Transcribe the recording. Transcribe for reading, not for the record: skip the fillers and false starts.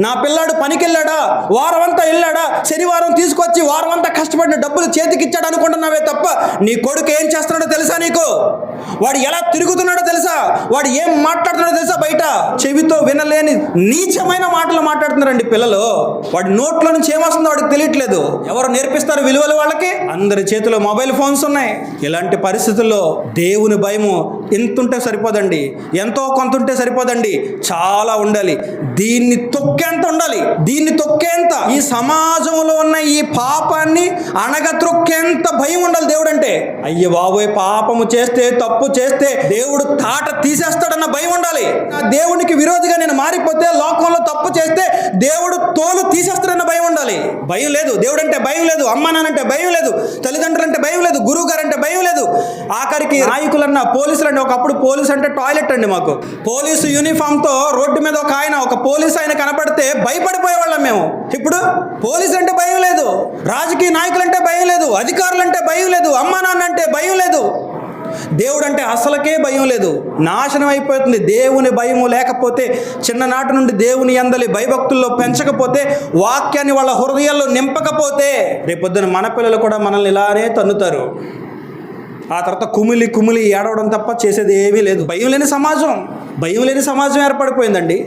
నా పిల్లాడు పనికి వెళ్ళాడా, వారం అంతా వెళ్ళాడా, శనివారం తీసుకొచ్చి వారం అంతా కష్టపడిన డబ్బులు చేతికి ఇచ్చాడు అనుకుంటున్నావే తప్ప నీ కొడుకు ఏం చేస్తున్నాడో తెలుసా నీకు? వాడు ఎలా తిరుగుతున్నాడో తెలుసా? వాడు ఏం మాట్లాడుతున్నాడో తెలుసా? బయట చెవితో వినలేని నీచమైన మాటలు మాట్లాడుతున్నారండి పిల్లలు. వాడి నోట్లో నుంచి ఏమొస్తుందో వాడికి తెలియట్లేదు. ఎవరు నేర్పిస్తారు విలువలు వాళ్ళకి? అందరి చేతిలో మొబైల్ ఫోన్స్ ఉన్నాయి. ఇలాంటి పరిస్థితుల్లో దేవుని భయము ఎంతుంటే సరిపోదండి, ఎంతో కొంత ఉంటే సరిపోదండి, చాలా ఉండాలి. దీన్ని తొక్కేంత ఉండాలి, దీన్ని తొక్కేంత, ఈ సమాజంలో ఉన్న ఈ పాపాన్ని అణగత్రొక్కేంత భయం ఉండాలి దేవుడు అంటే. అయ్య బాబోయ్, పాపము చేస్తే, తప్పు చేస్తే దేవుడు తాట తీసేస్తాడన్న భయం ఉండాలి. ఆ దేవునికి విరోధిగా నేను మారిపోతే, లోకంలో తప్పు చేస్తే దేవుడు తోలు తీసేస్తాడన్న భయం ఉండాలి. భయం లేదు, దేవుడు అంటే భయం లేదు, అమ్మ నాన్నంటే భయం లేదు, తల్లిదండ్రులు అంటే భయం లేదు, గురువు గారు అంటే భయం లేదు, ఆఖరికి నాయకులన్నా, పోలీసులు అంటే, ఒకప్పుడు పోలీసు అంటే టాయిలెట్ అండి. మాకు పోలీసు యూనిఫామ్తో రోడ్డు మీద ఒక పోలీసు ఆయన కనపడితే భయపడిపోయేవాళ్ళం మేము. ఇప్పుడు పోలీసు అంటే భయం లేదు, రాజకీయ నాయకులు అంటే భయం లేదు, అధికారులు అంటే భయం లేదు, అమ్మా నాన్న అంటే భయం లేదు, దేవుడు అంటే అసలుకే భయం లేదు. నాశనం అయిపోతుంది. దేవుని భయము లేకపోతే, చిన్ననాటి నుండి దేవుని యందలి భయభక్తుల్లో పెంచకపోతే, వాక్యాన్ని వాళ్ళ హృదయాల్లో నింపకపోతే, రేపొద్దున మన పిల్లలు కూడా మనల్ని ఇలానే తన్నుతారు. ఆ తర్వాత కుమిలి ఏడవడం తప్ప చేసేది ఏమీ లేదు. భయం లేని సమాజం ఏర్పడిపోయిందండి.